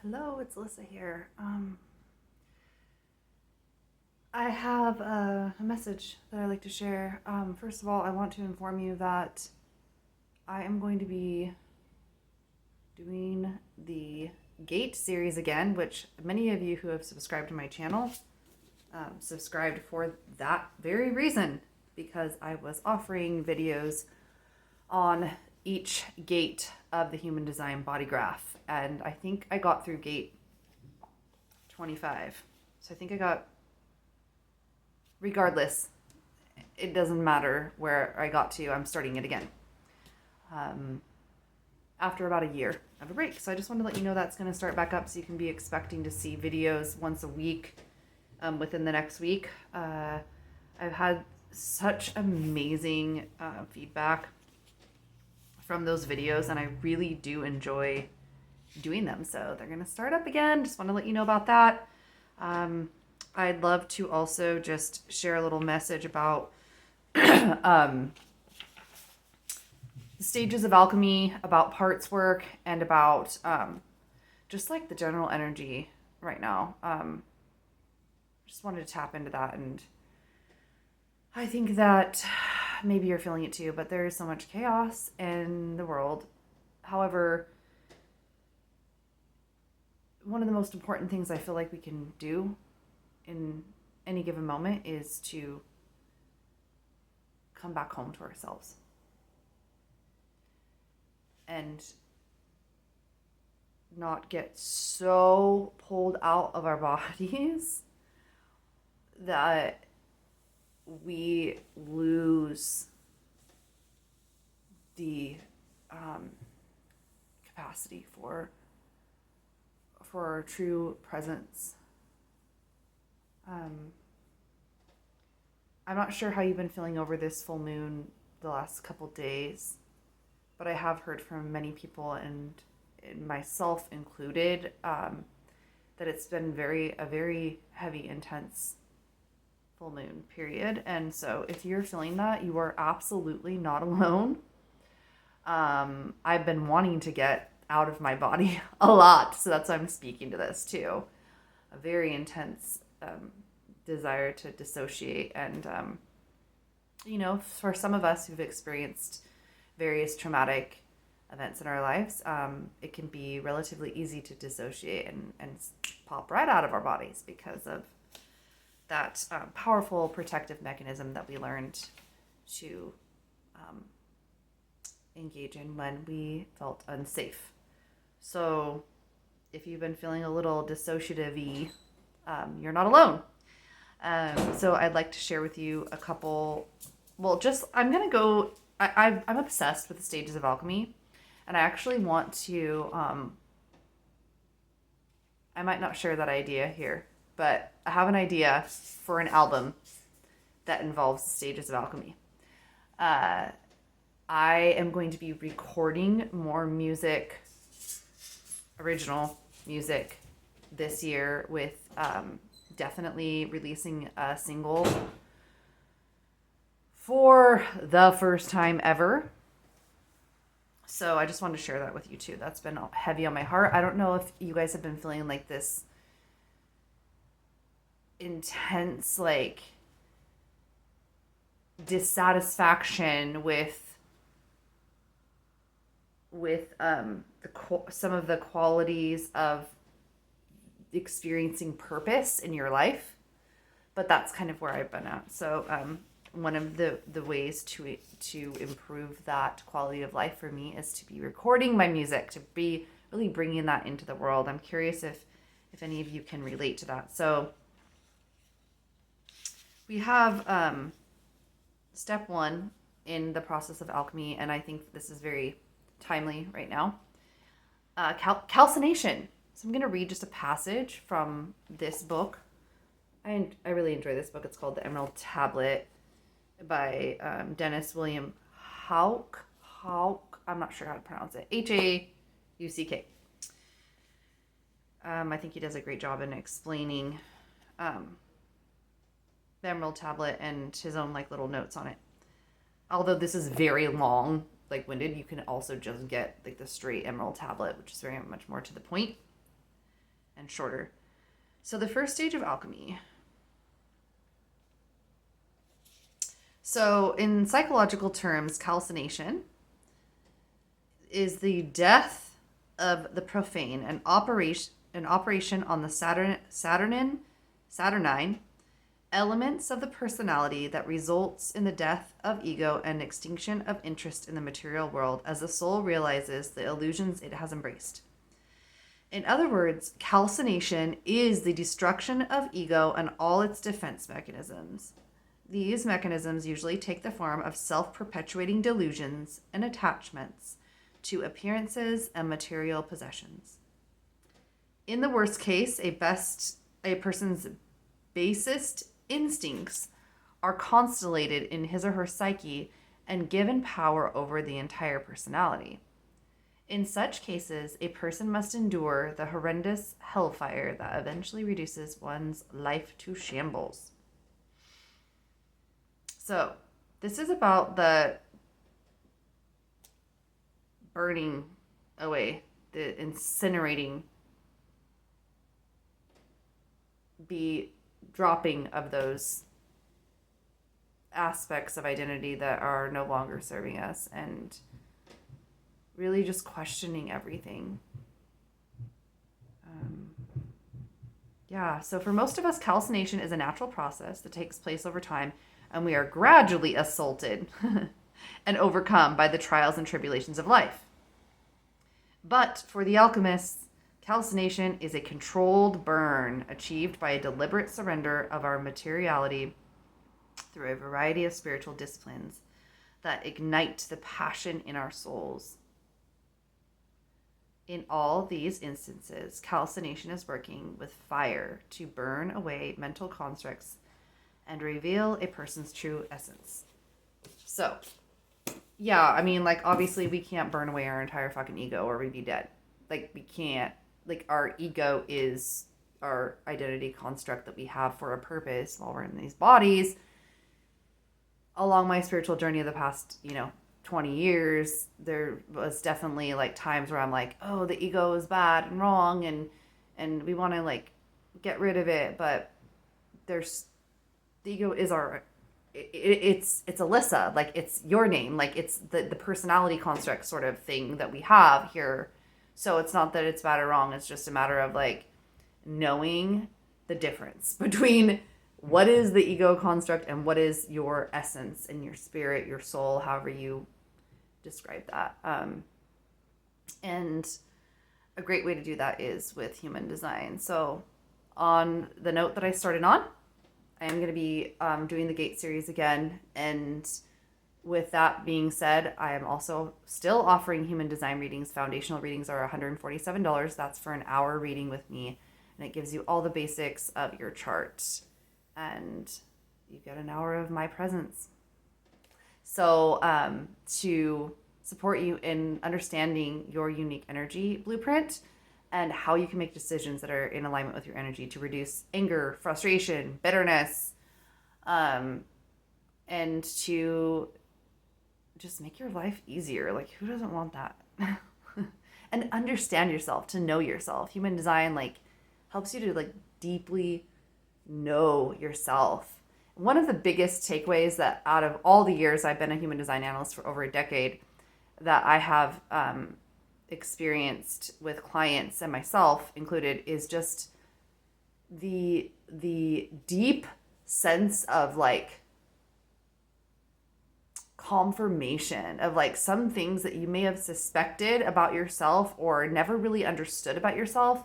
Hello, it's Alyssa here. I have a message that I'd like to share. First of all, I want to inform you that I am going to be doing the Gate series again, which many of you who have subscribed to my channel subscribed for that very reason, because I was offering videos on each gate of the human design body graph, and I think I got through gate 25. So I think I got, regardless, it doesn't matter where I got to, I'm starting it again. After about a year of a break. So I just wanted to let you know that's going to start back up, so you can be expecting to see videos once a week within the next week. I've had such amazing feedback from those videos, and I really do enjoy doing them. So they're going to start up again. Just want to let you know about that. I'd love to also just share a little message about the stages of alchemy, about parts work, and about just like the general energy right now. Just wanted to tap into that, and I think that maybe you're feeling it too, but there is so much chaos in the world. However, one of the most important things I feel like we can do in any given moment is to come back home to ourselves and not get so pulled out of our bodies that we lose the capacity for true presence. I'm not sure how you've been feeling over this full moon the last couple days, but I have heard from many people, and myself included, that it's been a very heavy, intense full moon period. And so if you're feeling that, you are absolutely not alone. I've been wanting to get out of my body a lot, so that's why I'm speaking to this too. A very intense desire to dissociate, and for some of us who've experienced various traumatic events in our lives, it can be relatively easy to dissociate and pop right out of our bodies because of that powerful protective mechanism that we learned to engage in when we felt unsafe. So if you've been feeling a little dissociative-y, you're not alone. So I'd like to share with you a couple, I'm obsessed with the stages of alchemy, and I actually want to, I might not share that idea here, but I have an idea for an album that involves the stages of alchemy. I am going to be recording more music, original music, this year, with definitely releasing a single for the first time ever. So I just wanted to share that with you too. That's been heavy on my heart. I don't know if you guys have been feeling like this intense, like, dissatisfaction with some of the qualities of experiencing purpose in your life, but that's kind of where I've been at. So one of the ways to improve that quality of life for me is to be recording my music, to be really bringing that into the world. I'm curious if any of you can relate to that. So we have step one in the process of alchemy, and I think this is very timely right now. Calcination. So I'm going to read just a passage from this book. I really enjoy this book. It's called The Emerald Tablet by Dennis William Hauck. I'm not sure how to pronounce it. Hauck. I think he does a great job in explaining the Emerald Tablet and his own little notes on it. Although this is very long, winded, you can also just get the straight Emerald Tablet, which is very much more to the point. and shorter. So the first stage of alchemy. So in psychological terms, calcination is the death of the profane, an operation on the Saturnine elements of the personality that results in the death of ego and extinction of interest in the material world as the soul realizes the illusions it has embraced. In other words, calcination is the destruction of ego and all its defense mechanisms. These mechanisms usually take the form of self-perpetuating delusions and attachments to appearances and material possessions. In the worst case, a person's basest instincts are constellated in his or her psyche and given power over the entire personality. In such cases, a person must endure the horrendous hellfire that eventually reduces one's life to shambles. So, this is about the burning away, the incinerating, the dropping of those aspects of identity that are no longer serving us, and really just questioning everything. So for most of us, calcination is a natural process that takes place over time, and we are gradually assaulted and overcome by the trials and tribulations of life. But for the alchemists, calcination is a controlled burn achieved by a deliberate surrender of our materiality through a variety of spiritual disciplines that ignite the passion in our souls. In all these instances, calcination is working with fire to burn away mental constructs and reveal a person's true essence. So, yeah, I mean, like, obviously we can't burn away our entire fucking ego or we'd be dead. Like, we can't. Like, our ego is our identity construct that we have for a purpose while we're in these bodies. Along my spiritual journey of the past, 20 years, there was definitely like times where I'm like, oh, the ego is bad and wrong, and we want to like get rid of it, but the ego is it's Alyssa, like it's your name, like it's the personality construct sort of thing that we have here. So it's not that it's bad or wrong, it's just a matter of like knowing the difference between what is the ego construct and what is your essence and your spirit, your soul, however you describe that. And a great way to do that is with human design. So on the note that I started on, I am going to be doing the Gate series again. And with that being said, I am also still offering human design readings. Foundational readings are $147. That's for an hour reading with me. And it gives you all the basics of your chart. And you get an hour of my presence. So to support you in understanding your unique energy blueprint and how you can make decisions that are in alignment with your energy to reduce anger, frustration, bitterness, and to just make your life easier. Like, who doesn't want that? And understand yourself, to know yourself. Human design like helps you to like deeply know yourself. One of the biggest takeaways that out of all the years I've been a human design analyst for over a decade that I have experienced with clients and myself included is just the deep sense of like confirmation of like some things that you may have suspected about yourself or never really understood about yourself,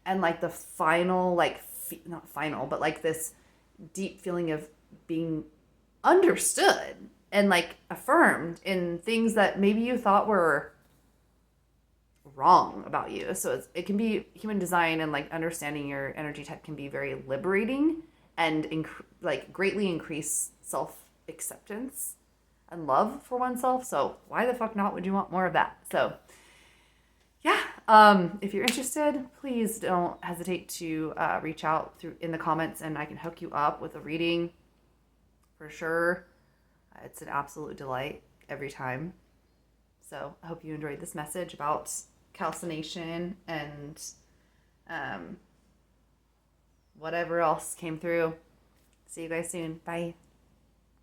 and like the final like not final but like this deep feeling of being understood and like affirmed in things that maybe you thought were wrong about you. So it can be human design, and like understanding your energy type can be very liberating and like greatly increase self-acceptance and love for oneself. So why the fuck not would you want more of that? So yeah, if you're interested, please don't hesitate to reach out through in the comments, and I can hook you up with a reading for sure. It's an absolute delight every time. So I hope you enjoyed this message about calcination and Whatever else came through. See you guys soon. Bye.